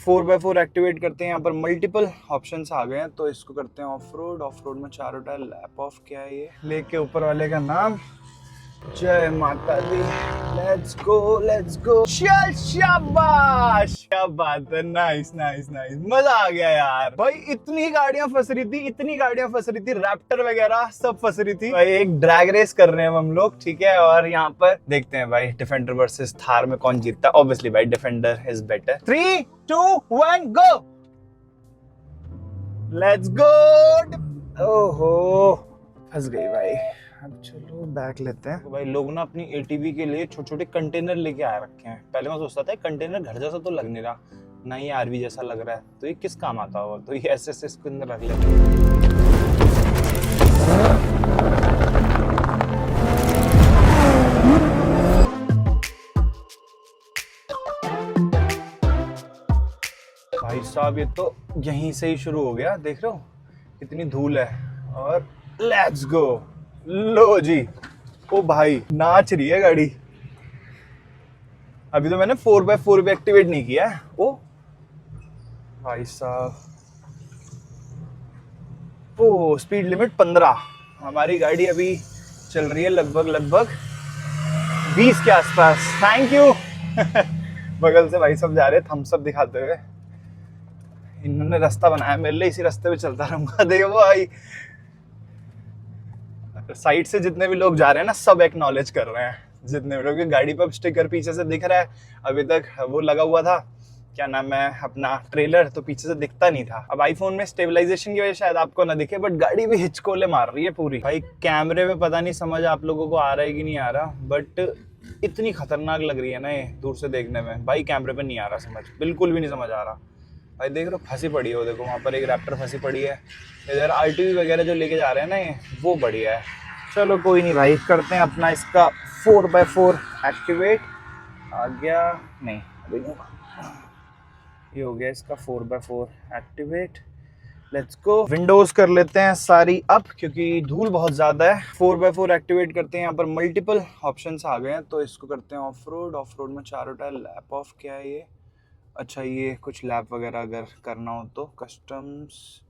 4x4 activate करते हैं। यहाँ पर मल्टीपल ऑप्शंस आ गए हैं, तो इसको करते हैं ऑफ रोड। ऑफ रोड में 4 टायर, लैप ऑफ क्या है ये, लेके ऊपर वाले का नाम, जय माता दी। लेट्स गो चल, शाबाश, क्या बात है, नाइस नाइस नाइस, मजा आ गया यार भाई। इतनी गाड़ियां फंस रही थी, रैप्टर वगैरह सब फंस रही थी भाई। एक ड्रैग रेस कर रहे हैं हम लोग, ठीक है। और यहाँ पर देखते हैं भाई डिफेंडर वर्सेस थार में कौन जीतता है। ऑब्वियसली भाई defender is better. 3 2 1 go, let's गो। ओहो, फंस गई भाई। अब चलो बैग लेते हैं। तो भाई लोग ना अपनी एटीवी के लिए छोटे छोटे कंटेनर लेके आ रखे हैं। पहले मैं सोचता था कंटेनर घर जैसा तो लग नहीं रहा, ना ये आरवी जैसा लग रहा है, तो ये किस काम आता होगा। तो ये ऐसे इसके अंदर रख लेते हैं। भाई साहब ये तो यहीं से ही शुरू हो गया, देख रहे हो कितनी धूल है। और लेट्स गो, लो जी। ओ भाई नाच रही है गाड़ी। अभी तो मैंने 4x4 भी एक्टिवेट नहीं किया है। ओ भाई साहब, ओ स्पीड लिमिट 15। हमारी गाड़ी अभी चल रही है लगभग 20 के आसपास। Thank you. बगल से भाई सब जा रहे हैं थम्स अप दिखाते हुए। इन्होंने रास्ता बनाया मेरे लिए, इसी रास्ते पे चलता रहूंगा। देखो भाई साइड से जितने भी लोग जा रहे हैं ना, सब एक्नॉलेज कर रहे हैं। जितने भी लोग, गाड़ी पर स्टिकर पीछे से दिख रहा है। अभी तक वो लगा हुआ था, क्या नाम है अपना, ट्रेलर, तो पीछे से दिखता नहीं था। अब आईफोन में स्टेबलाइजेशन की वजह शायद आपको ना दिखे, बट गाड़ी भी हिचकोले मार रही है पूरी। भाई कैमरे में पता नहीं समझ आप लोगों को आ रहा है कि नहीं आ रहा, बट इतनी खतरनाक लग रही है ना ये दूर से देखने में। भाई कैमरे पे नहीं आ रहा समझ, बिल्कुल भी नहीं समझ आ रहा। भाई देख रहे हो फंसी पड़ी है वो, देखो वहाँ पर एक रैप्टर फंसी पड़ी है। इधर आरटीवी वगैरह जो लेके जा रहे हैं ना ये, वो बढ़िया है। चलो कोई नहीं भाई, करते हैं अपना इसका 4x4 एक्टिवेट। आ गया नहीं, अभी नहीं, ये हो गया इसका 4x4 activate. Let's go. Windows कर लेते हैं सारी अप, क्योंकि धूल बहुत ज्यादा है। 4x4 एक्टिवेट करते हैं। यहाँ पर मल्टीपल ऑप्शंस आ गए हैं, तो इसको करते हैं ऑफ रोड। ऑफ रोड में 4 टायर, लैप ऑफ क्या है ये, अच्छा ये कुछ लैप वगैरह अगर करना हो तो कस्टम्स,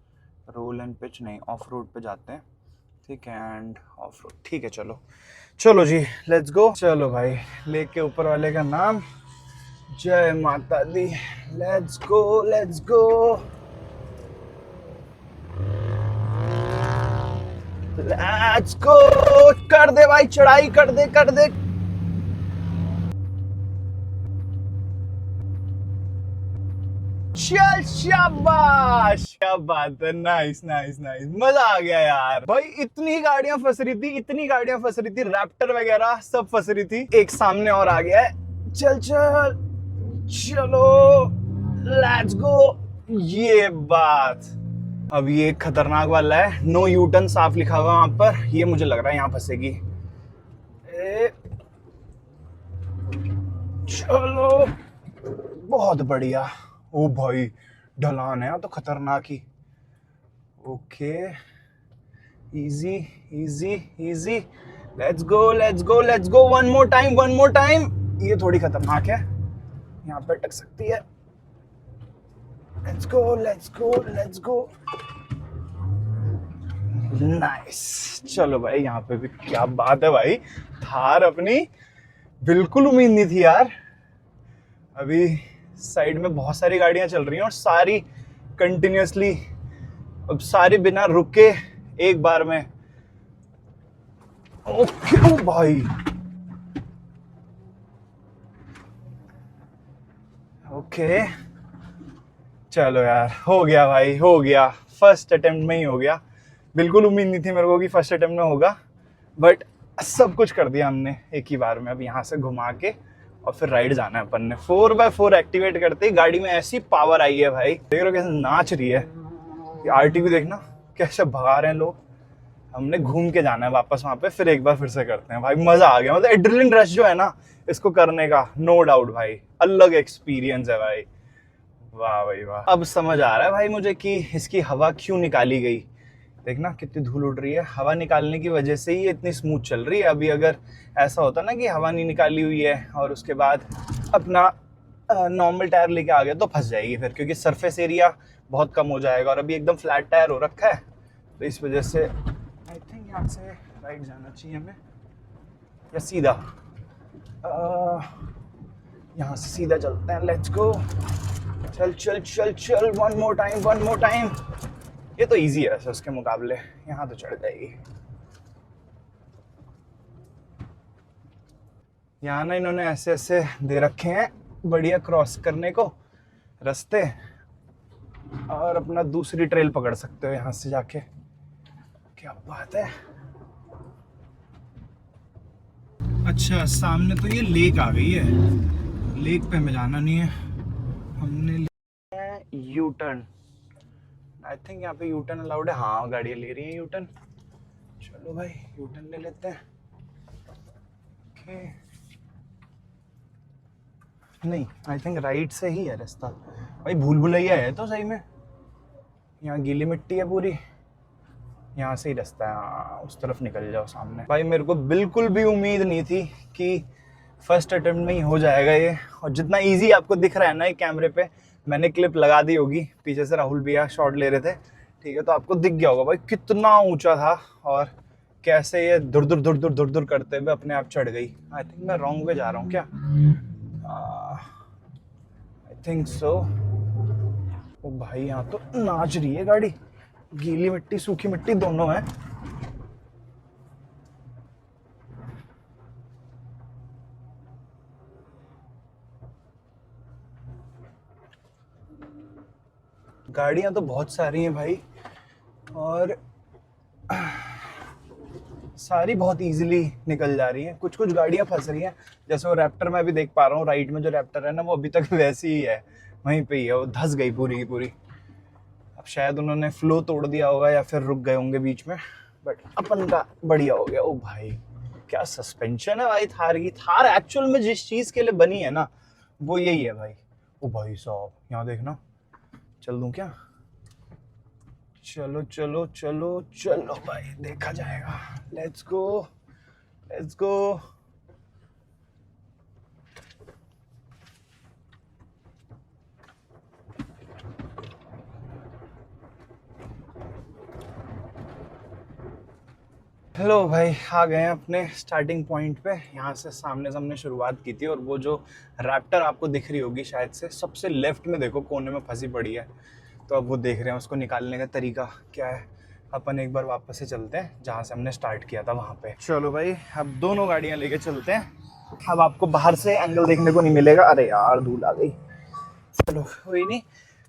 रोल एंड पिच नहीं, ऑफ रोड पे जाते हैं, ठीक है। एंड ऑफ रोड, ठीक है। चलो चलो जी, लेट्स गो। चलो भाई, लेके ऊपर वाले का नाम, जय माता दी। Let's go let's go let's go. कर दे भाई चढ़ाई, कर दे कर दे। चल शाबाश, क्या बात है, नाइस नाइस नाइस, मजा आ गया यार भाई। इतनी गाड़ियां फंस रही थी, रैप्टर वगैरह सब फंस रही थी। एक सामने और आ गया है, चल चल चलो, लेट्स गो। ये बात, अब ये खतरनाक वाला है, नो यू टर्न साफ लिखा हुआ वहां पर। ये मुझे लग रहा है यहाँ फंसेगी। चलो बहुत बढ़िया। ओ भाई ढलान है तो खतरनाक ही। Okay, easy easy easy, let's go. One more time. ये थोड़ी खतरनाक है, यहाँ पे अटक सकती है। Let's go. नाइस। चलो भाई यहाँ पे भी क्या बात है भाई, थार अपनी बिल्कुल उम्मीद नहीं थी यार। अभी साइड में बहुत सारी गाड़ियां चल रही हैं और सारी कंटिन्यूअसली, अब सारे बिना रुके एक बार में। ओके भाई, ओके चलो यार, हो गया भाई, हो गया। फर्स्ट अटेम्प्ट में ही हो गया। बिल्कुल उम्मीद नहीं थी मेरे को कि फर्स्ट अटेम्प्ट में होगा, बट सब कुछ कर दिया हमने एक ही बार में। अब यहाँ से घुमा के और फिर राइड जाना है अपन ने। 4x4 एक्टिवेट करते ही गाड़ी में ऐसी पावर आई है भाई, देख रहे हो कैसे नाच रही है। ये आरटीवी देखना कैसे भगा रहे हैं लोग। हमने घूम के जाना है वापस वहां पे, फिर एक बार फिर से करते हैं भाई। मजा आ गया, मतलब एड्रेनलिन रश जो है ना इसको करने का, नो डाउट भाई, अलग एक्सपीरियंस है भाई। वाह भाई वाह। अब समझ आ रहा है भाई मुझे कि इसकी हवा क्यों निकाली गई। देखना कितनी धूल उड़ रही है, हवा निकालने की वजह से ही इतनी स्मूथ चल रही है। अभी अगर ऐसा होता ना कि हवा नहीं निकाली हुई है और उसके बाद अपना नॉर्मल टायर लेके आ गया तो फंस जाएगी फिर, क्योंकि सरफेस एरिया बहुत कम हो जाएगा और अभी एकदम फ्लैट टायर हो रखा है, तो इस वजह से आई थिंक यहाँ से राइट जाना चाहिए हमें या सीधा। यहाँ से सीधा चलते हैं, लेट्स गो। चल चल चल चल, one more time, one more time. ये तो इजी है वैसे उसके मुकाबले, यहाँ तो चढ़ जाएगी। यहाँ ना इन्होंने ऐसे ऐसे दे रखे हैं बढ़िया क्रॉस करने को रास्ते, और अपना दूसरी ट्रेल पकड़ सकते हो यहाँ से जाके। क्या बात है। अच्छा, सामने तो ये लेक आ गई है, लेक पे हमें जाना नहीं है, हमने यू टर्न। आई थिंक यहाँ पे यू टर्न अलाउड है। हाँ, गाड़ियाँ ले रही हैं यू टर्न। चलो भाई यू टर्न ले लेते हैं। ओके, नहीं आई थिंक राइट से ही है रास्ता। भाई भूल भुलैया है तो सही में, यहाँ गीली मिट्टी है पूरी, यहाँ से ही रास्ता है। हाँ, उस तरफ निकल जाओ सामने। भाई मेरे को बिल्कुल भी उम्मीद नहीं थी कि फर्स्ट अटेम्प्ट में ही हो जाएगा ये, और जितना इजी आपको दिख रहा है ना ये कैमरे पे, मैंने क्लिप लगा दी होगी, पीछे से राहुल भैया शॉट ले रहे थे, ठीक है, तो आपको दिख गया होगा भाई कितना ऊंचा था और कैसे ये दुर दुर दुर दुर दुर दुर करते हुए अपने आप चढ़ गई। आई थिंक मैं रॉन्ग वे जा रहा हूँ क्या? I think so. ओ भाई यहाँ तो नाच रही है गाड़ी, गीली मिट्टी सूखी मिट्टी दोनों है। गाड़ियां तो बहुत सारी हैं भाई, और सारी बहुत इजीली निकल जा रही हैं। कुछ कुछ गाड़ियां फंस रही हैं, जैसे वो रैप्टर मैं भी देख पा रहा हूँ, राइट में जो रैप्टर है ना वो अभी तक वैसी ही है, वहीं पे ही है, वो धंस गई पूरी की पूरी। अब शायद उन्होंने फ्लो तोड़ दिया होगा या फिर रुक गए होंगे बीच में, बट अपन का बढ़िया हो गया। ओ भाई क्या सस्पेंशन है भाई थार की। थार एक्चुअल में जिस चीज़ के लिए बनी है ना वो यही है भाई। ओ भाई साहब यहाँ देखना, चल दूं क्या? चलो चलो चलो चलो भाई, देखा जाएगा। Let's go let's go. Hello भाई, आ गए हैं अपने स्टार्टिंग पॉइंट पे। यहाँ से सामने सामने शुरुआत की थी, और वो जो रैप्टर आपको दिख रही होगी शायद से, सबसे लेफ्ट में देखो कोने में फंसी पड़ी है, तो अब वो देख रहे हैं उसको निकालने का तरीका क्या है। अपन एक बार वापस से चलते हैं जहाँ से हमने स्टार्ट किया था वहाँ पे। चलो भाई अब दोनों गाड़ियाँ लेके चलते हैं। अब आपको बाहर से एंगल देखने को नहीं मिलेगा। अरे यार धूल आ गई। चलो कोई नहीं,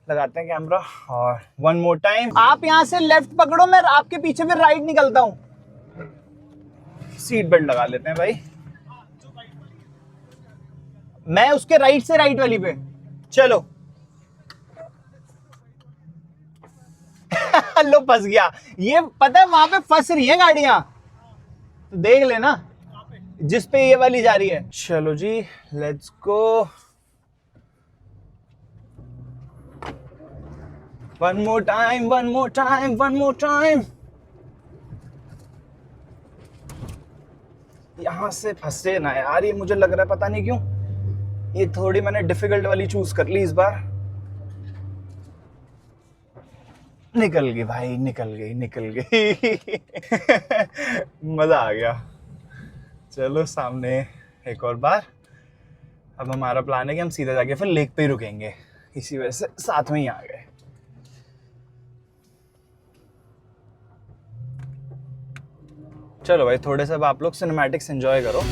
लगाते हैं कैमरा और वन मोर टाइम। आप यहाँ से लेफ्ट पकड़ो, मैं आपके पीछे फिर राइट निकलता हूँ। सीट बेल्ट लगा लेते हैं भाई। मैं उसके राइट से राइट वाली पे। चलो लो फंस गया। ये पता है वहां पे फंस रही है गाड़ियां, तो देख लेना जिस पे ये वाली जा रही है। चलो जी let's go. One more time, one more time, one more time. यहां से फंसे ना यार, ये मुझे लग रहा है पता नहीं क्यों ये थोड़ी मैंने डिफिकल्ट वाली चूज कर ली इस बार। निकल गई भाई, निकल गई निकल गई मजा आ गया। चलो सामने एक और बार। अब हमारा प्लान है कि हम सीधा जाके फिर लेक पे ही रुकेंगे, इसी वजह से साथ में ही आ गए। चलो भाई थोड़े से अब आप लोग सिनेमैटिक्स एंजॉय करो।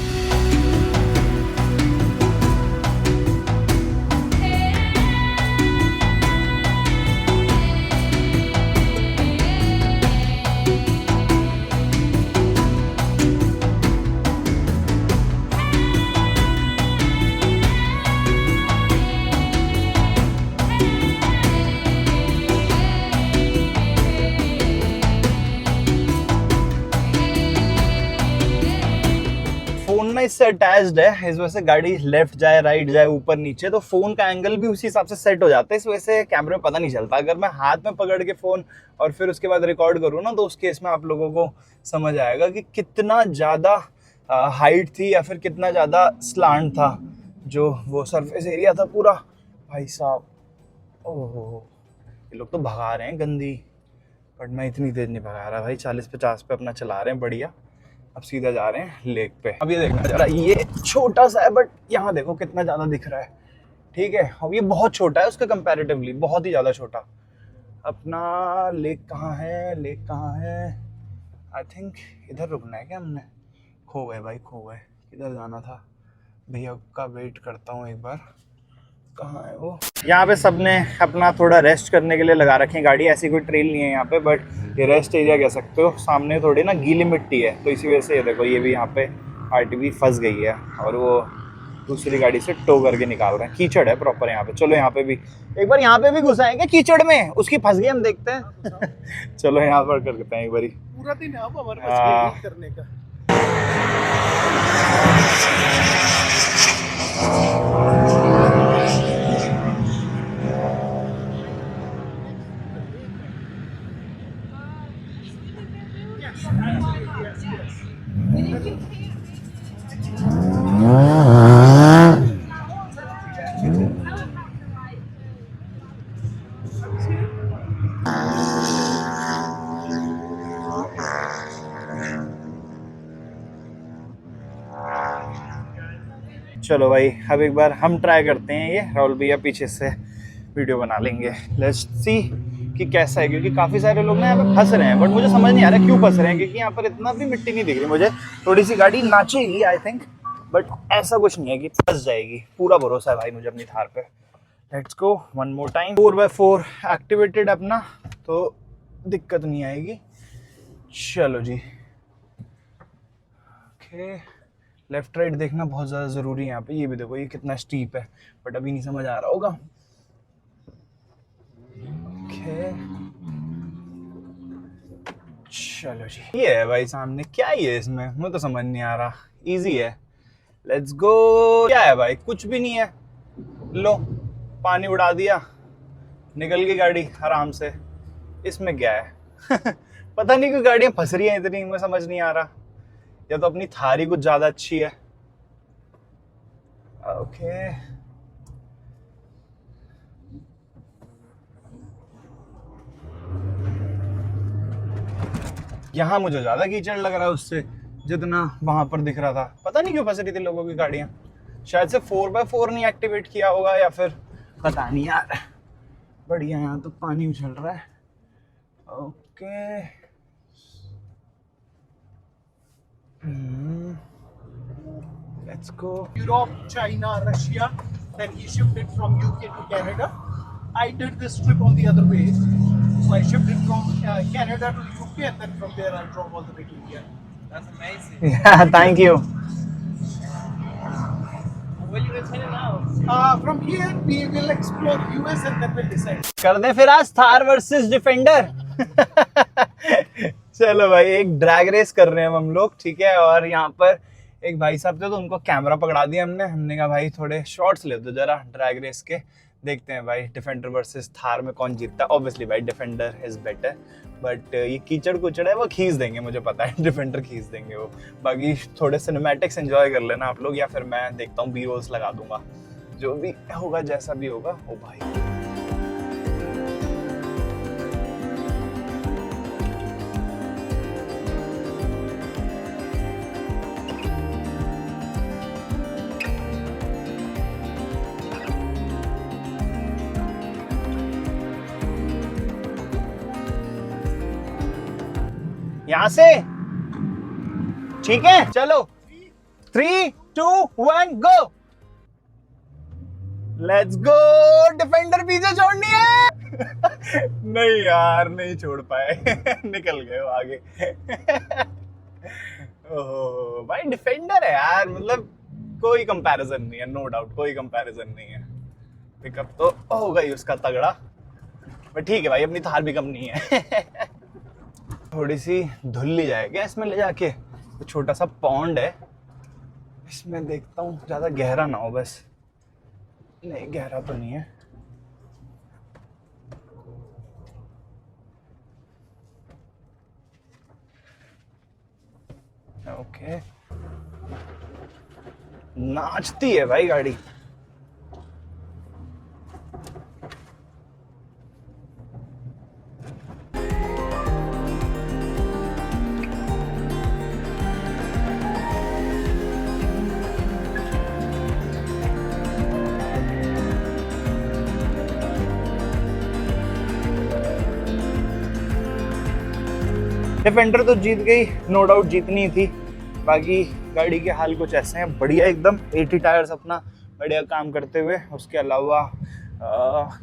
इससे अटैच्ड है, इस वजह से गाड़ी लेफ्ट जाए राइट जाए ऊपर नीचे तो फोन का एंगल भी उसी हिसाब से सेट हो जाता है। इस वजह से कैमरे में पता नहीं चलता। अगर मैं हाथ में पकड़ के फोन और फिर उसके बाद रिकॉर्ड करूँ ना, तो उस केस में आप लोगों को समझ आएगा कि कितना ज़्यादा हाइट थी या फिर कितना ज़्यादा स्लांट था जो वो सरफेस एरिया था पूरा। भाई साहब, ओहो, ये लोग तो भगा रहे हैं गंदी, बट मैं इतनी तेज नहीं भगा रहा भाई। 40-50 पे अपना चला रहे हैं, बढ़िया। अब सीधा जा रहे हैं लेक पे। अब ये देखना जरा, ये छोटा सा है बट यहाँ देखो कितना ज्यादा दिख रहा है। ठीक है, अब ये बहुत छोटा है उसके कंपैरेटिवली, बहुत ही ज्यादा छोटा। अपना लेक कहाँ है, लेक कहाँ है? आई थिंक इधर रुकना है क्या हमने? खो गए भाई, खो गए। किधर जाना था? भैया का वेट करता हूँ एक बार, कहाँ है वो? यहाँ पे सबने अपना थोड़ा रेस्ट करने के लिए लगा रखे हैं गाड़ी। ऐसी कोई ट्रेल नहीं है यहाँ पे, बट ये रेस्ट एरिया कह सकते हो। सामने थोड़ी ना गीली मिट्टी है, तो इसी वजह से ये देखो, ये भी यहाँ पे आरटीवी फंस गई है और वो दूसरी गाड़ी से टो करके निकाल रहे हैं। कीचड़ है प्रॉपर यहाँ पे। चलो यहाँ पे भी एक बार, यहाँ पे भी घुसाएंगे कीचड़ में, उसकी फंस गई, हम देखते हैं। चलो यहाँ पर करते हैं एक बारी। पूरा दिन अब हमारे पास करने का। चलो भाई, अब एक बार हम ट्राई करते हैं। ये राहुल भैया पीछे से वीडियो बना लेंगे। लेट्स सी कि कैसा है, क्योंकि काफ़ी सारे लोग ना यहाँ पे फंस रहे हैं, बट मुझे समझ नहीं आ रहा क्यों फंस रहे हैं, क्योंकि यहाँ पर इतना भी मिट्टी नहीं दिख रही मुझे। थोड़ी सी गाड़ी नाचेगी आई थिंक, बट ऐसा कुछ नहीं है कि फंस जाएगी। पूरा भरोसा है भाई मुझे अपनी थार पे। Let's go one more time. 4x4 activated अपना, तो दिक्कत नहीं आएगी। चलो जी, ओके। लेफ्ट राइट देखना बहुत ज़्यादा ज़रूरी है यहाँ पे। ये भी देखो, ये कितना स्टीप है, बट अभी नहीं समझ आ रहा होगा। ओके, चलो जी। ये है भाई सामने, क्या ही है इसमें, मुझे तो समझ नहीं आ रहा। इजी है, लेट्स गो। क्या है भाई? कुछ भी नहीं है। लो, पानी उड़ा दिया, निकल गई गाड़ी आराम से। इसमें क्या है? पता नहीं क्यों गाड़ियाँ फंस रही हैं इतनी, मुझे समझ नहीं आ रहा। या तो अपनी थारी कुछ ज्यादा अच्छी है। ओके, यहाँ मुझे ज्यादा कीचड़ लग रहा है उससे जितना वहां पर दिख रहा था। पता नहीं क्यों फंस रही थी लोगों की गाड़ियां। शायद से 4x4 नहीं एक्टिवेट किया होगा, या फिर पता नहीं यार। बढ़िया, यहाँ तो पानी उछल रहा है। Okay, let's go. Europe, China, Russia, then he shifted from UK to Canada. I did this trip on the other way. So I shifted from Canada to UK, and then from there I drove all the way to India. That's amazing. Yeah, thank you. Where you guys headed now? From here we will explore US and then we'll decide. कर दे फिर आज Thar versus defender. चलो भाई, एक drag race कर रहे हैं हम लोग, ठीक है। और यहाँ पर एक भाई साहब थे, तो उनको कैमरा पकड़ा दिया हमने कहा भाई थोड़े शॉट्स ले दो जरा ड्रैग रेस के। देखते हैं भाई डिफेंडर वर्सेस थार में कौन जीतता है। ऑब्वियसली भाई डिफेंडर इज बेटर, बट ये कीचड़ कुचड़ है वो खींच देंगे, मुझे पता है डिफेंडर खींच देंगे वो। बाकी थोड़े सिनेमैटिक्स एंजॉय कर लेना आप लोग, या फिर मैं देखता हूँ बी रोल्स लगा दूंगा। जो भी होगा, जैसा भी होगा। ओ भाई, यहां से ठीक है। चलो 3, 2, 1 गो। Let's go. डिफेंडर पीछे छोड़नी है। नहीं यार, नहीं छोड़ पाए। निकल गए वो आगे। ओहो भाई, डिफेंडर है यार, मतलब कोई कंपैरिजन नहीं है, नो डाउट कोई कंपैरिजन नहीं है। पिकअप तो होगा ही उसका तगड़ा, बट ठीक है भाई, अपनी थार भी कम नहीं है। थोड़ी सी धुल ली जाएगी इसमें ले जाके। तो छोटा सा पॉन्ड है, इसमें देखता हूँ ज्यादा गहरा ना हो बस। नहीं, गहरा तो नहीं है। ओके, नाचती है भाई गाड़ी। डिफेंडर तो जीत गई, नो डाउट जीतनी थी। बाकी गाड़ी के हाल कुछ ऐसे हैं, बढ़िया एकदम 80 टायर्स अपना बढ़िया काम करते हुए। उसके अलावा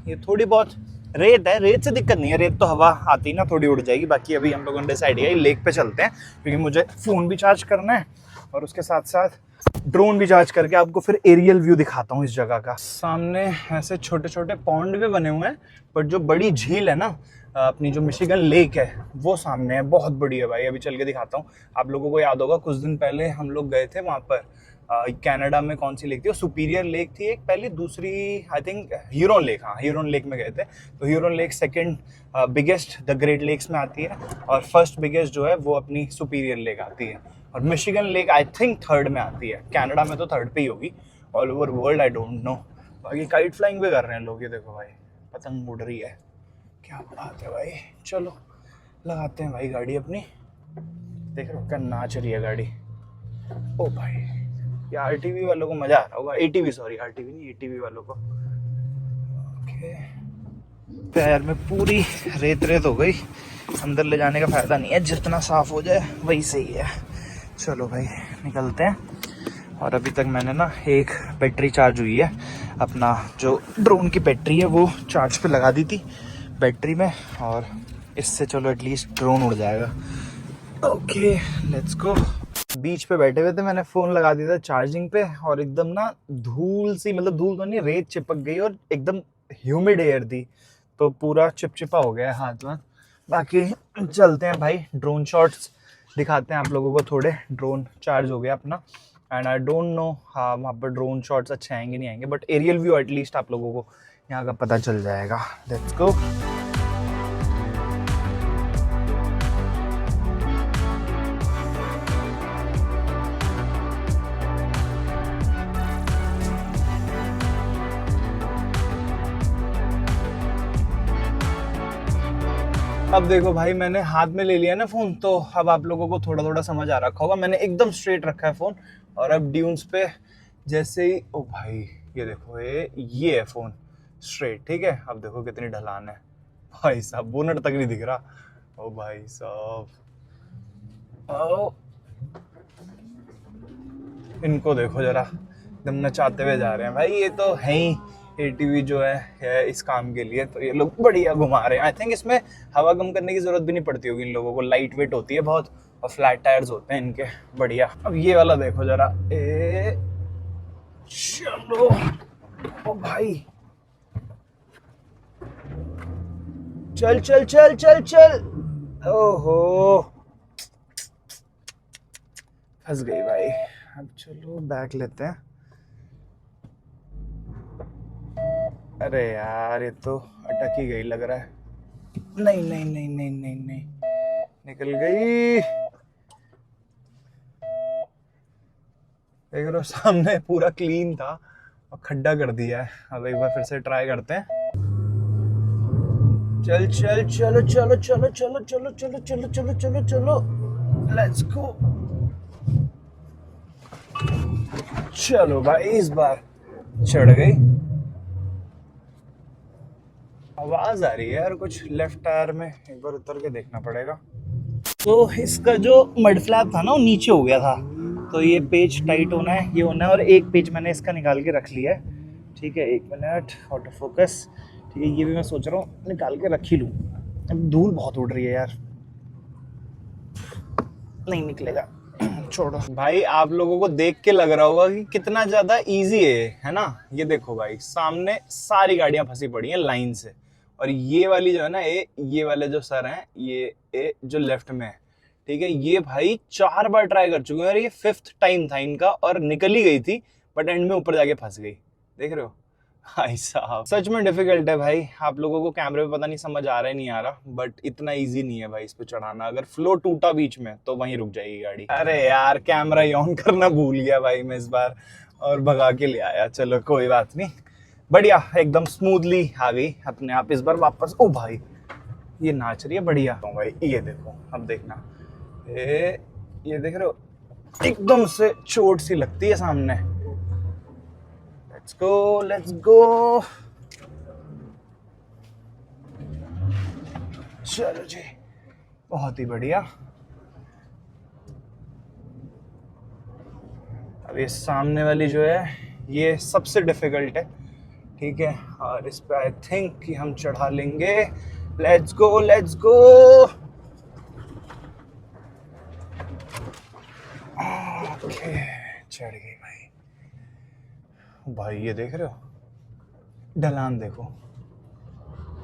ये थोड़ी बहुत रेत है, रेत से दिक्कत नहीं है, रेत तो हवा आती ना थोड़ी उड़ जाएगी। बाकी अभी हम लोगों ने डिसाइड किया लेक पे चलते हैं, क्योंकि मुझे फ़ोन भी चार्ज करना है और उसके साथ साथ ड्रोन भी चार्ज करके आपको फिर एरियल व्यू दिखाता हूँ इस जगह का। सामने ऐसे छोटे छोटे पॉन्ड भी बने हुए हैं, बट जो बड़ी झील है ना, अपनी जो मिशिगन लेक है वो सामने है, बहुत बड़ी है भाई। अभी चल के दिखाता हूँ। आप लोगों को याद होगा कुछ दिन पहले हम लोग गए थे वहाँ पर, कनाडा में कौन सी लेक थी वो, सुपीरियर लेक थी एक, पहले दूसरी आई थिंक ह्यूरॉन लेक, हाँ ह्यूरॉन लेक में गए थे। तो Huron lake second biggest the great lakes में आती है, और फर्स्ट बिगेस्ट जो है वो अपनी सुपीरियर लेक आती है, और Michigan lake I think third में आती है। कनाडा में तो थर्ड पे ही होगी, all over world I don't know. बाकी काइट फ्लाइंग भी कर रहे हैं लोग, ये देखो भाई पतंग उड़ रही है, क्या बात है भाई। चलो लगाते हैं भाई गाड़ी अपनी, देख रहे हो क्या नाच रही है गाड़ी। ओ भाई ये आरटीवी वालों को मजा आ रहा होगा, एटीवी सॉरी, आरटीवी नहीं एटीवी वालों को। ओके, पैर में पूरी रेत रेत हो गई, अंदर ले जाने का फायदा नहीं है, जितना साफ हो जाए वही सही है। चलो भाई निकलते हैं। और अभी तक मैंने ना एक बैटरी चार्ज हुई है, अपना जो ड्रोन की बैटरी है वो चार्ज पे लगा दी थी बैटरी में, और इससे चलो एटलीस्ट ड्रोन उड़ जाएगा। Okay let's go. बीच पे बैठे हुए थे, मैंने फ़ोन लगा दिया था चार्जिंग पे, और एकदम ना धूल सी, मतलब धूल तो नहीं, रेत चिपक गई और एकदम ह्यूमिड एयर थी, तो पूरा चिपचिपा हो गया है हाथ में। बाकी चलते हैं भाई, ड्रोन शॉट्स दिखाते हैं आप लोगों को थोड़े। ड्रोन चार्ज हो गया अपना, एंड आई डोंट नो हाँ वहाँ पर ड्रोन शॉट्स अच्छे आएंगे नहीं आएंगे, बट एरियल व्यू एटलीस्ट आप लोगों को यहाँ का पता चल जाएगा। Let's go. अब देखो भाई, मैंने हाथ में ले लिया ना फ़ोन, तो अब आप लोगों को थोड़ा थोड़ा समझ आ रखा होगा, मैंने एकदम स्ट्रेट रखा है फ़ोन, और अब ड्यून्स पे जैसे ही, ओ भाई ये देखो ये है फ़ोन स्ट्रेट, ठीक है। अब देखो कितनी ढलान है भाई साहब, बोनट तक नहीं दिख रहा। ओ भाई साहब, ओ इनको देखो जरा, एकदम नचाते हुए जा रहे हैं भाई। ये तो है ही एटीवी जो है इस काम के लिए, तो ये लोग बढ़िया घुमा रहे हैं। आई थिंक इसमें हवा कम करने की जरूरत भी नहीं पड़ती होगी इन लोगों को, लाइट वेट होती है बहुत, और फ्लैट टायर्स होते हैं इनके, बढ़िया। अब ये वाला देखो जरा, चलो ओ भाई, चल चल चल चल चल, ओहो फंस गई भाई। अब चलो बैक लेते हैं। अरे यार ये तो अटक ही गई लग रहा है। नहीं नहीं नहीं नहीं नहीं नहीं, निकल गई। देख रहे हो सामने पूरा क्लीन था और खड्डा कर दिया है। अब एक बार फिर से ट्राई करते हैं। चल चल चलो चलो चलो चलो चलो चलो चलो चलो चलो चलो, लेट्स गो। चलो भाई इस बार चढ़ गई। आवाज आ रही है यार कुछ लेफ्ट टायर में, एक बार उतर के देखना पड़ेगा। तो इसका जो मड फ्लैप था ना वो नीचे हो गया था, तो ये पेज टाइट होना है, ये होना है, और एक पेज मैंने इसका निकाल के रख लिया है, ठीक है। 1 मिनट, ऑटो फोकस, ठीक है। ये भी मैं सोच रहा हूँ निकाल के रख ही लूँ, अब धूल बहुत उड़ रही है यार, नहीं निकलेगा, छोड़ो भाई। आप लोगों को देख के लग रहा होगा कि कितना ज़्यादा इजी है ना। ये देखो भाई सामने सारी गाड़ियाँ फंसी पड़ी हैं लाइन से, और ये वाली जो है ना, ये वाले जो सर हैं, ये जो लेफ्ट में है, ठीक है, ये भाई 4 बार ट्राई कर चुके हैं, और ये 5th टाइम था इनका, और निकल ही गई थी, बट एंड में ऊपर जाके फंस गई। देख रहे हो भाई साहब, सच में डिफिकल्ट है भाई। आप लोगों को कैमरे पे पता नहीं समझ आ रहा है नहीं आ रहा, बट इतना इजी नहीं है भाई इस पे चढ़ाना। अगर फ्लो टूटा बीच में तो वहीं रुक जाएगी गाड़ी। अरे यार कैमरा ऑन करना भूल गया भाई मैं इस बार, और भगा के ले आया। चलो कोई बात नहीं, बढ़िया एकदम स्मूथली आ गई अपने आप इस बार वापस। ओ भाई ये नाच रही है बढ़िया। तो भाई ये देखो, अब देखना, ये देख रहे हो, एकदम से चोट सी लगती है सामने। लेट्स गो, लेट्स गो। चलो जी, बहुत ही बढ़िया। अब ये सामने वाली जो है ये सबसे डिफिकल्ट है, ठीक है, और इस पे आई थिंक कि हम चढ़ा लेंगे। Let's go, let's go. Okay, चढ़ गई भाई। भाई ये देख रहे हो, ढलान देखो।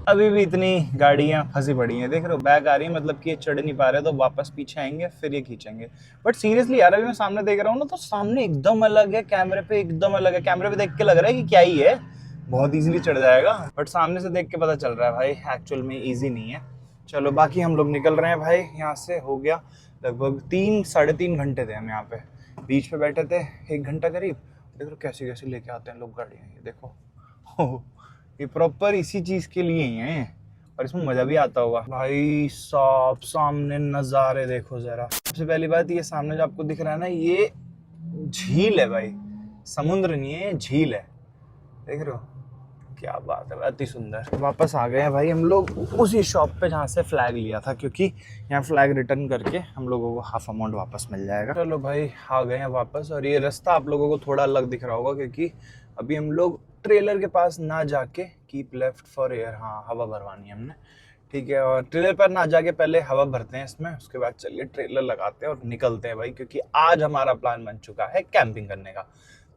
अभी भी इतनी गाड़ियां फंसी पड़ी हैं, देख रहे हो, बैक आ रही है, मतलब कि ये चढ़ नहीं पा रहे, तो वापस पीछे आएंगे, फिर ये खींचेंगे। बट सीरियसली यार, अभी मैं सामने देख रहा हूँ ना, तो सामने एकदम अलग है, कैमरे पे एकदम अलग है। कैमरे पे देख के लग रहा है कि क्या ही है, बहुत इजीली चढ़ जाएगा, बट सामने से देख के पता चल रहा है भाई एक्चुअल में इजी नहीं है। चलो, बाकी हम लोग निकल रहे हैं भाई यहाँ से। हो गया लगभग 3-3.5 घंटे थे हम यहाँ पे, बीच पे बैठे थे 1 घंटा करीब। देखो कैसे कैसे लेके आते हैं लोग गाड़ियाँ, ये देखो। ये प्रॉपर इसी चीज के लिए ही हैं, और इसमें मजा भी आता होगा। भाई साहब, सामने नजारे देखो जरा। सबसे पहली बात, ये सामने जो आपको दिख रहा है ना, ये झील है भाई, समुद्र नहीं है, झील है। देख रहे हो, क्या बात है, बहुत ही सुंदर। वापस आ गए हैं भाई हम लोग उसी शॉप पे जहाँ से फ्लैग लिया था, क्योंकि यहाँ फ्लैग रिटर्न करके हम लोगों को हाफ अमाउंट वापस मिल जाएगा। चलो भाई, आ गए हैं वापस। और ये रास्ता आप लोगों को थोड़ा अलग दिख रहा होगा, क्योंकि अभी हम लोग ट्रेलर के पास ना जाके कीप लेफ्ट फॉर एयर, हाँ, हवा भरवानी है हमने, ठीक है। और ट्रेलर पर ना जाके पहले हवा भरते हैं इसमें, उसके बाद चलिए ट्रेलर लगाते हैं और निकलते हैं भाई, क्योंकि आज हमारा प्लान बन चुका है कैंपिंग करने का।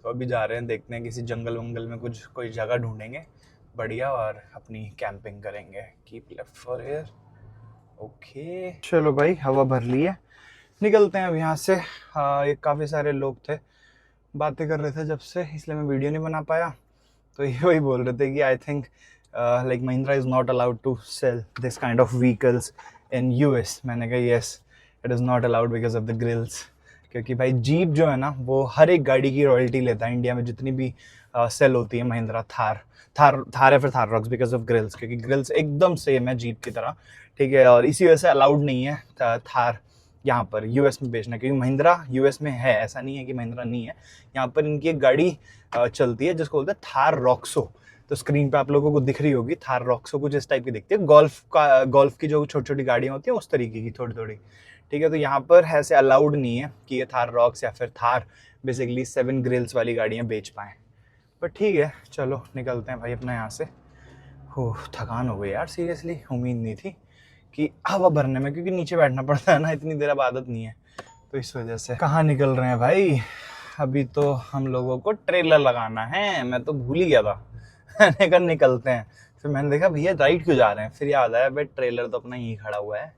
तो अभी जा रहे हैं, देखते हैं किसी जंगल वंगल में कोई जगह ढूंढेंगे बढ़िया, और अपनी कैंपिंग करेंगे। Keep left for air, okay. चलो भाई, हवा भर ली है, निकलते हैं अब यहाँ से। ये काफ़ी सारे लोग थे, बातें कर रहे थे जब से, इसलिए मैं वीडियो नहीं बना पाया। तो ये वही बोल रहे थे कि I think like Mahindra is not allowed to sell this kind of vehicles in US. मैंने कहा yes, it is not allowed because of the grills, क्योंकि भाई जीप जो है ना, वो हर एक गाड़ी की रॉयल्टी लेता है इंडिया में, जितनी भी सेल होती है। महिंद्रा थार है, फिर Thar Roxx, because of grills, क्योंकि ग्रिल्स एकदम सेम है जीप की तरह, ठीक है। और इसी वजह से अलाउड नहीं है थार यहाँ पर यूएस में बेचना, क्योंकि महिंद्रा यूएस में है, ऐसा नहीं है कि महिंद्रा नहीं है। यहाँ पर इनकी एक गाड़ी चलती है जिसको बोलते हैं थार रॉक्सो। तो स्क्रीन पे आप लोगों को दिख रही होगी, थार रॉक्सो कुछ इस टाइप की दिखती है, गोल्फ की जो छोटी छोटी गाड़ियाँ होती हैं उस तरीके की, थोड़ी थोड़ी, ठीक है। तो यहाँ पर ऐसे अलाउड नहीं है कि ये थार रॉक्स या फिर थार बेसिकली 7 ग्रिल्स वाली गाड़ियाँ बेच पाएँ। पर ठीक है, चलो निकलते हैं भाई अपना यहाँ से। हो, थकान हो गई यार, सीरियसली उम्मीद नहीं थी कि हवा भरने में, क्योंकि नीचे बैठना पड़ता है ना, इतनी देर अब आदत नहीं है, तो इस वजह से। कहाँ निकल रहे हैं भाई? अभी तो हम लोगों को ट्रेलर लगाना है, मैं तो भूल ही गया था। मैंने कहा निकलते हैं, फिर मैंने देखा भैया राइट क्यों जा रहे हैं, फिर याद आया भाई ट्रेलर तो अपना यहीं खड़ा हुआ है,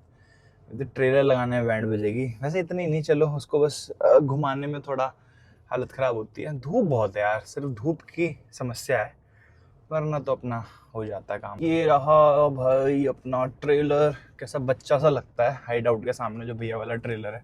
तो ट्रेलर लगाने में बैंड बजेगी। वैसे इतनी नहीं, चलो उसको बस घुमाने में थोड़ा हालत ख़राब होती है, धूप बहुत है यार, सिर्फ धूप की समस्या है, वरना तो अपना हो जाता है काम। ये रहा भाई अपना ट्रेलर, कैसा बच्चा सा लगता है हाइड आउट के सामने। जो भैया वाला ट्रेलर है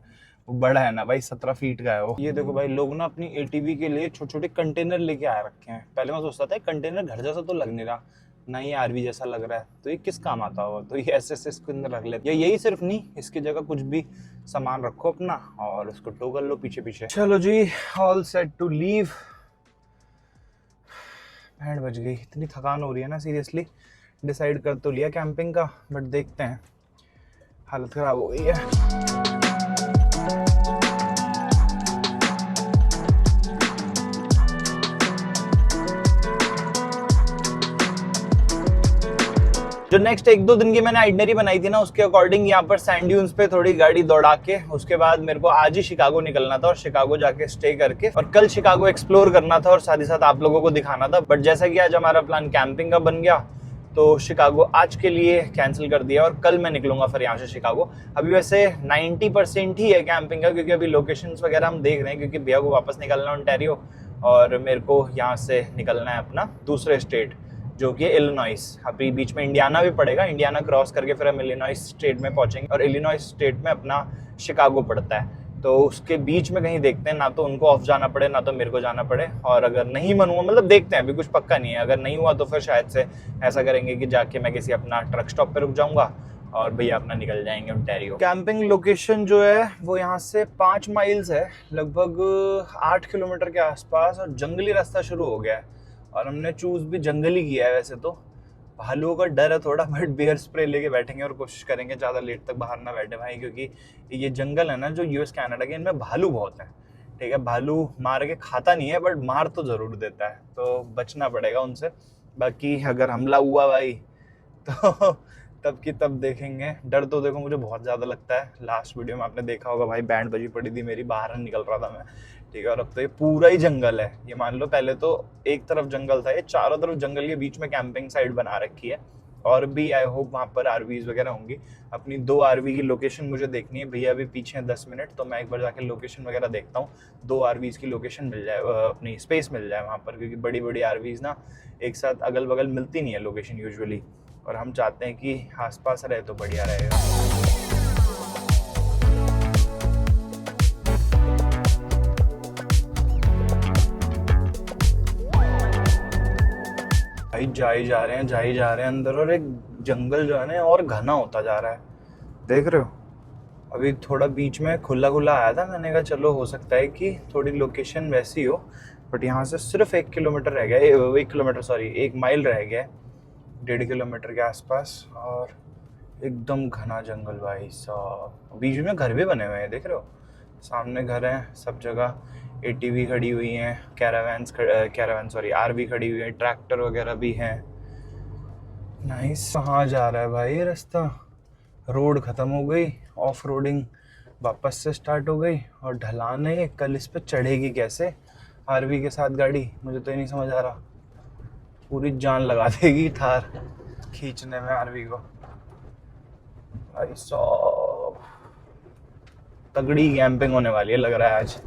वो बड़ा है ना भाई, 17 फीट का है वो। ये देखो भाई, लोग ना अपनी एटीवी के लिए छोटे छोटे कंटेनर लेके आ रखे हैं। पहले मैं सोचता था कंटेनर घर जैसा तो लग नहीं रहा, ना ये आरवी जैसा लग रहा है, तो ये किस काम आता होगा, तो ये ऐसे इसके अंदर रख लेते। या यही सिर्फ नहीं, इसकी जगह कुछ भी सामान रखो अपना और उसको टो कर लो पीछे पीछे। चलो जी, ऑल सेट टू लीव। 8 बज गई, इतनी थकान हो रही है ना, सीरियसली। डिसाइड कर तो लिया कैंपिंग का, बट देखते हैं, हालत ख़राब हो गई है। जो नेक्स्ट 1-2 दिन की मैंने आइटनरी बनाई थी ना, उसके अकॉर्डिंग यहाँ पर सैंड ड्यून्स पे थोड़ी गाड़ी दौड़ा के, उसके बाद मेरे को आज ही शिकागो निकलना था और शिकागो जाके स्टे करके और कल शिकागो एक्सप्लोर करना था और साथ ही साथ आप लोगों को दिखाना था। बट जैसा कि आज हमारा प्लान कैंपिंग का बन गया, तो शिकागो आज के लिए कैंसिल कर दिया और कल मैं निकलूंगा फिर यहाँ से शिकागो। अभी वैसे 90% ही है कैंपिंग का, क्योंकि अभी लोकेशंस वगैरह हम देख रहे हैं, क्योंकि भैया को वापस निकलना है ओंटारियो और मेरे को यहाँ से निकलना है अपना दूसरे स्टेट जो कि इलिनॉइस। अभी बीच में इंडियाना भी पड़ेगा, इंडियाना क्रॉस करके फिर हम इलिनॉइस स्टेट में पहुंचेंगे और इलिनॉइस स्टेट में अपना शिकागो पड़ता है। तो उसके बीच में कहीं देखते हैं, ना तो उनको ऑफ जाना पड़े ना तो मेरे को जाना पड़े। और अगर नहीं मन हुआ, मतलब देखते हैं, अभी कुछ पक्का नहीं है, अगर नहीं हुआ तो फिर शायद से ऐसा करेंगे कि जाके मैं किसी अपना ट्रक स्टॉप पे रुक जाऊंगा और भैया अपना निकल जाएंगे ओंटारियो। कैंपिंग लोकेशन जो है वो यहाँ से 5 माइल्स है, लगभग 8 किलोमीटर के आसपास, और जंगली रास्ता शुरू हो गया है और हमने चूज़ भी जंगली किया है। वैसे तो भालुओं का डर है थोड़ा, बट बियर स्प्रे लेके बैठेंगे और कोशिश करेंगे ज़्यादा लेट तक बाहर ना बैठे भाई, क्योंकि ये जंगल है ना जो यूएस कनाडा के, इनमें भालू बहुत है। ठीक है, भालू मार के खाता नहीं है बट मार तो ज़रूर देता है, तो बचना पड़ेगा उनसे। बाकी अगर हमला हुआ भाई तो तब की तब देखेंगे। डर तो देखो मुझे बहुत ज़्यादा लगता है। लास्ट वीडियो में आपने देखा होगा भाई, बैंड बजी पड़ी थी मेरी, बाहर निकल रहा था मैं। ठीक है, और अब तो ये पूरा ही जंगल है। ये मान लो पहले तो एक तरफ जंगल था, ये चारों तरफ जंगल के बीच में कैंपिंग साइट बना रखी है। और भी आई होप वहाँ पर आरवीज वगैरह होंगी। अपनी 2 आरवी की लोकेशन मुझे देखनी है, भैया अभी पीछे हैं 10 मिनट, तो मैं एक बार जाके लोकेशन वगैरह देखता हूँ। 2 आरवीज की लोकेशन मिल जाए, अपनी स्पेस मिल जाए वहाँ पर, क्योंकि बड़ी बड़ी आरवीज ना एक साथ अगल बगल मिलती नहीं है लोकेशन यूजुअली, और हम चाहते हैं कि आसपास रहे तो बढ़िया रहेगा। भाई जा ही जा रहे हैं अंदर, और एक जंगल जो है ना और घना होता जा रहा है, देख रहे हो। अभी थोड़ा बीच में खुला आया था, मैंने कहा चलो हो सकता है कि थोड़ी लोकेशन वैसी हो, बट यहाँ से सिर्फ 1 किलोमीटर रह गया, 1 किलोमीटर सॉरी 1 माइल रह गया, 1.5 किलोमीटर के आसपास, और एकदम घना जंगल भाई साहब। बीच में घर भी बने हुए हैं, देख रहे हो, सामने घर हैं सब जगह। एटीवी खड़ी हुई हैं, कैरावैन सॉरी आरवी खड़ी हुई है, ट्रैक्टर वगैरह भी हैं। नाइस। कहाँ जा रहा है भाई ये रास्ता? रोड ख़त्म हो गई, ऑफ रोडिंग वापस से स्टार्ट हो गई, और ढलान है। कल इस पर चढ़ेगी कैसे आरवी के साथ गाड़ी, मुझे तो ये नहीं समझ आ रहा। पूरी जान लगा देगी थार खींचने में आरवी को भाई साहब। तगड़ी कैंपिंग होने वाली है लग रहा है आज,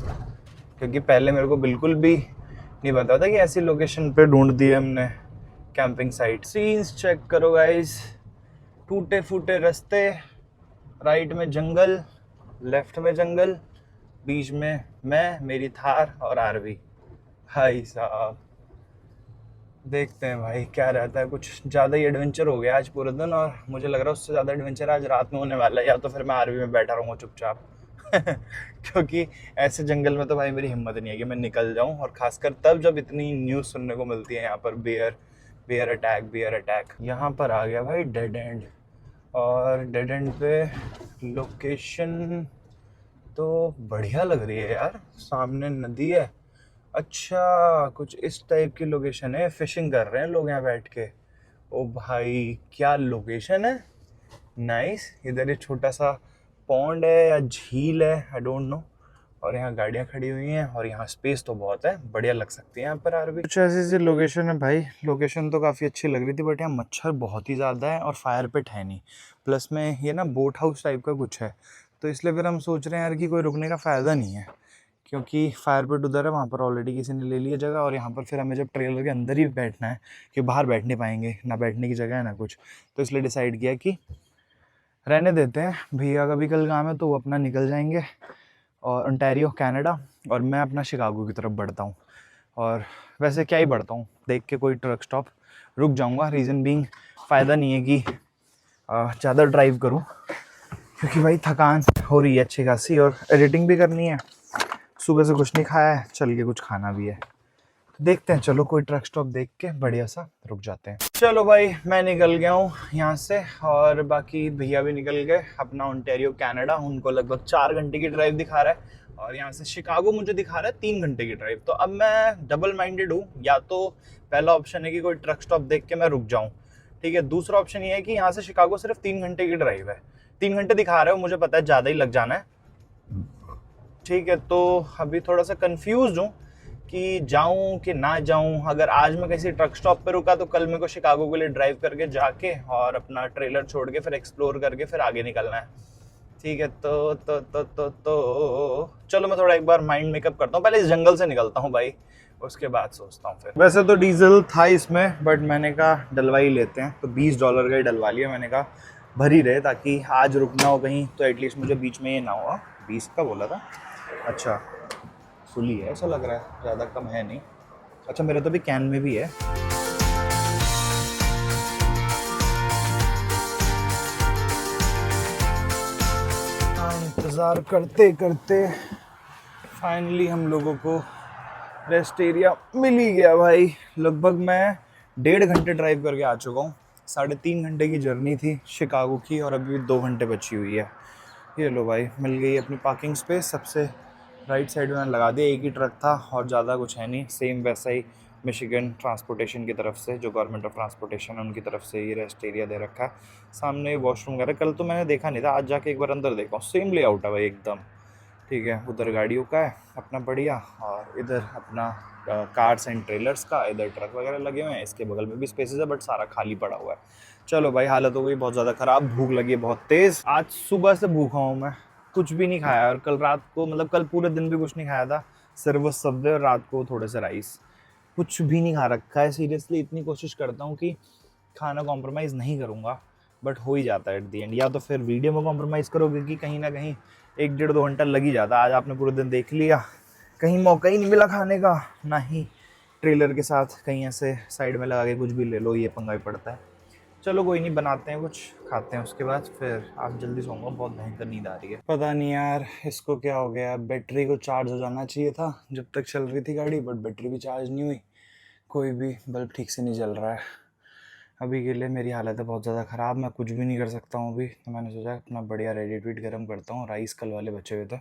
क्योंकि पहले मेरे को बिल्कुल भी नहीं पता था कि ऐसी लोकेशन पे ढूंढ दी है हमने कैंपिंग साइट। सीन्स चेक करो गाइस, टूटे फूटे रास्ते, राइट में जंगल, लेफ्ट में जंगल, बीच में मैं, मेरी थार और आरवी। भाई साहब देखते हैं भाई क्या रहता है। कुछ ज़्यादा ही एडवेंचर हो गया आज पूरे दिन, और मुझे लग रहा है उससे ज़्यादा एडवेंचर आज रात में होने वाला है, या तो फिर मैं आरवी में बैठा रहूँगा चुपचाप क्योंकि ऐसे जंगल में तो भाई मेरी हिम्मत नहीं है कि मैं निकल जाऊं, और खासकर तब जब इतनी न्यूज़ सुनने को मिलती है यहाँ पर, बियर अटैक। यहाँ पर आ गया भाई डेड एंड, और डेड एंड पे लोकेशन तो बढ़िया लग रही है यार। सामने नदी है, अच्छा कुछ इस टाइप की लोकेशन है, फिशिंग कर रहे हैं लोग यहाँ बैठ के। ओ भाई क्या लोकेशन है, नाइस। इधर एक छोटा सा पॉन्ड है या झील है, आई डोंट नो, और यहाँ गाड़ियाँ खड़ी हुई हैं, और यहाँ स्पेस तो बहुत है, बढ़िया लग सकती है यहाँ पर आरवी। कुछ ऐसी लोकेशन है भाई। लोकेशन तो काफ़ी अच्छी लग रही थी, बट यहाँ मच्छर बहुत ही ज़्यादा है और फायर पिट है नहीं, प्लस में ये ना बोट हाउस टाइप का कुछ है, तो इसलिए फिर हम सोच रहे हैं यार कि कोई रुकने का फ़ायदा नहीं है, क्योंकि फायर पिट उधर है, वहाँ पर ऑलरेडी किसी ने ले लिया जगह, और यहाँ पर फिर हमें जब ट्रेलर के अंदर ही बैठना है कि बाहर बैठ नहीं पाएंगे, ना बैठने की जगह है ना कुछ, तो इसलिए डिसाइड किया कि रहने देते हैं। भैया का भी कल काम है तो वो अपना निकल जाएंगे और ओंटारियो कनाडा, और मैं अपना शिकागो की तरफ बढ़ता हूँ। और वैसे क्या ही बढ़ता हूँ, देख के कोई ट्रक स्टॉप रुक जाऊँगा। रीज़न बीइंग फ़ायदा नहीं है कि ज़्यादा ड्राइव करूँ, क्योंकि भाई थकान हो रही है अच्छी खासी, और एडिटिंग भी करनी है। सुबह से कुछ नहीं खाया है, चल के कुछ खाना भी है, तो देखते हैं। चलो कोई ट्रक स्टॉप देख के बढ़िया सा रुक जाते हैं। चलो भाई मैं निकल गया हूँ यहाँ से, और बाकी भैया भी निकल गए अपना ओंटारियो कनाडा। उनको लगभग 4 घंटे की ड्राइव दिखा रहा है, और यहाँ से शिकागो मुझे दिखा रहा है 3 घंटे की ड्राइव। तो अब मैं डबल माइंडेड हूँ, या तो पहला ऑप्शन है कि कोई ट्रक स्टॉप देख के मैं रुक जाऊँ, ठीक है। दूसरा ऑप्शन ये है कि यहाँ से शिकागो सिर्फ 3 घंटे की ड्राइव है। 3 घंटे दिखा रहे हो, मुझे पता है ज़्यादा ही लग जाना है, ठीक है। तो अभी थोड़ा सा कंफ्यूज हूँ कि जाऊँ कि ना जाऊँ। अगर आज मैं किसी ट्रक स्टॉप पे रुका तो कल मेरे को शिकागो के लिए ड्राइव करके जाके और अपना ट्रेलर छोड़ के फिर एक्सप्लोर करके फिर आगे निकलना है, ठीक है। तो चलो मैं थोड़ा एक बार माइंड मेकअप करता हूँ, पहले इस जंगल से निकलता हूँ भाई, उसके बाद सोचता हूँ फिर। वैसे तो डीजल था इसमें, बट मैंने कहा डलवा ही लेते हैं, तो $20 का ही डलवा लिया। मैंने कहा भर ही रहे, ताकि आज रुकना हो कहीं तो एटलीस्ट मुझे बीच में ये ना हो। 20 का बोला था, अच्छा फुल ही है ऐसा लग रहा है, ज़्यादा कम है नहीं। अच्छा मेरे तो भी कैन में भी है। इंतज़ार करते करते फाइनली हम लोगों को रेस्ट एरिया मिल ही गया भाई। लगभग मैं 1.5 घंटे ड्राइव करके आ चुका हूँ। 3.5 घंटे की जर्नी थी शिकागो की और अभी भी 2 घंटे बची हुई है। ये लो भाई, मिल गई अपनी पार्किंग स्पेस। सबसे राइट साइड में लगा दिया, एक ही ट्रक था और ज़्यादा कुछ है नहीं। सेम वैसा ही मिशिगन ट्रांसपोर्टेशन की तरफ से, जो गवर्नमेंट ऑफ ट्रांसपोर्टेशन है उनकी तरफ से ये रेस्ट एरिया दे रखा है। सामने वॉशरूम वगैरह कल तो मैंने देखा नहीं था, आज जाके एक बार अंदर देखा हूँ। सेम लेआउट है भाई एकदम, ठीक है। उधर गाड़ियों का है अपना बढ़िया, और इधर अपना कार्स एंड ट्रेलर्स का, इधर ट्रक वगैरह लगे हुए हैं। इसके बगल में भी स्पेसेस है बट सारा खाली पड़ा हुआ है। चलो भाई, हालत हो गई बहुत ज़्यादा ख़राब, भूख लगी है बहुत तेज़। आज सुबह से भूखा हूँ मैं, कुछ भी नहीं खाया। और कल रात को, मतलब कल पूरे दिन भी कुछ नहीं खाया था, सिर्फ वो सब्ज़ी और रात को थोड़े से राइस, कुछ भी नहीं खा रखा है। सीरियसली इतनी कोशिश करता हूँ कि खाना कॉम्प्रोमाइज़ नहीं करूँगा, बट हो ही जाता है एट दी एंड। या तो फिर वीडियो में कॉम्प्रोमाइज़ करोगे कि कहीं ना कहीं 1-1.5-2 घंटा लग ही जाता। आज आपने पूरे दिन देख लिया, कहीं मौका ही नहीं मिला खाने का, ना ही ट्रेलर के साथ कहीं ऐसे साइड में लगा के कुछ भी ले लो, ये पंगा ही पड़ता है। चलो कोई नहीं, बनाते हैं कुछ, खाते हैं, उसके बाद फिर आप जल्दी सोऊंगा। बहुत भयंकर नींद आ रही है। पता नहीं यार इसको क्या हो गया, बैटरी को चार्ज हो जाना चाहिए था जब तक चल रही थी गाड़ी, बट बैटरी भी चार्ज नहीं हुई, कोई भी बल्ब ठीक से नहीं जल रहा है। अभी के लिए मेरी हालत है बहुत ज़्यादा ख़राब, मैं कुछ भी नहीं कर सकता हूँ अभी। तो मैंने सोचा अपना बढ़िया रेडी ट्वीट गर्म करता हूँ। राइस कल वाले बचे हुए थे,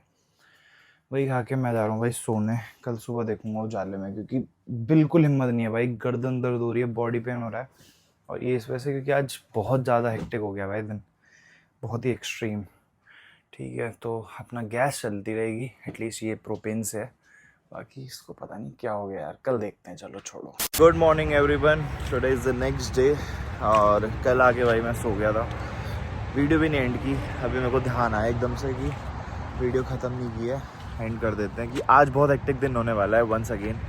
वही खा के मैं जा रहा हूँ भाई सोने। कल सुबह देखूंगा उजाले में, क्योंकि बिल्कुल हिम्मत नहीं है भाई। गर्दन दर्द हो रही है, बॉडी पेन हो रहा है, और ये इस वजह से क्योंकि आज बहुत ज़्यादा हेक्टिक हो गया भाई दिन, बहुत ही एक्सट्रीम। ठीक है, तो अपना गैस चलती रहेगी एटलीस्ट, ये प्रोपेन से है। बाकी इसको पता नहीं क्या हो गया यार, कल देखते हैं। चलो छोड़ो। Good morning everyone, today is the next day. और कल आके भाई मैं सो गया था, वीडियो भी नहीं एंड की। अभी मेरे को ध्यान आया एकदम से कि वीडियो ख़त्म नहीं की है, एंड कर देते हैं। कि आज बहुत हेक्टिक दिन होने वाला है वंस अगेन।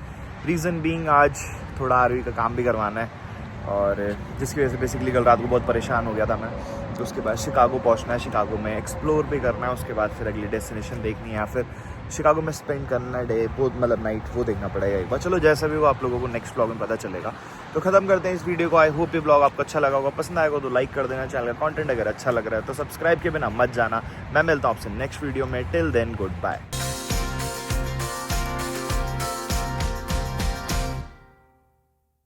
रीज़न बीइंग आज थोड़ा आरवी का काम भी करवाना है, और जिसकी वजह से बेसिकली कल रात को बहुत परेशान हो गया था मैं। तो उसके बाद शिकागो पहुंचना है, शिकागो में एक्सप्लोर भी करना है, उसके बाद फिर अगली डेस्टिनेशन देखनी है, या फिर शिकागो में स्पेंड करना है डे, वो मतलब नाइट, वो देखना पड़ेगा एक बार। चलो जैसा भी वो आप लोगों को नेक्स्ट ब्लॉग में पता चलेगा। तो खत्म करते हैं इस वीडियो को। आई होप ये ब्लॉग आपको अच्छा लगा होगा, पसंद आएगा तो लाइक कर देना। चैनल का कंटेंट अगर अच्छा लग रहा है तो सब्सक्राइब के बिना मत जाना। मैं मिलता हूँ आपसे नेक्स्ट वीडियो में। Till then good bye.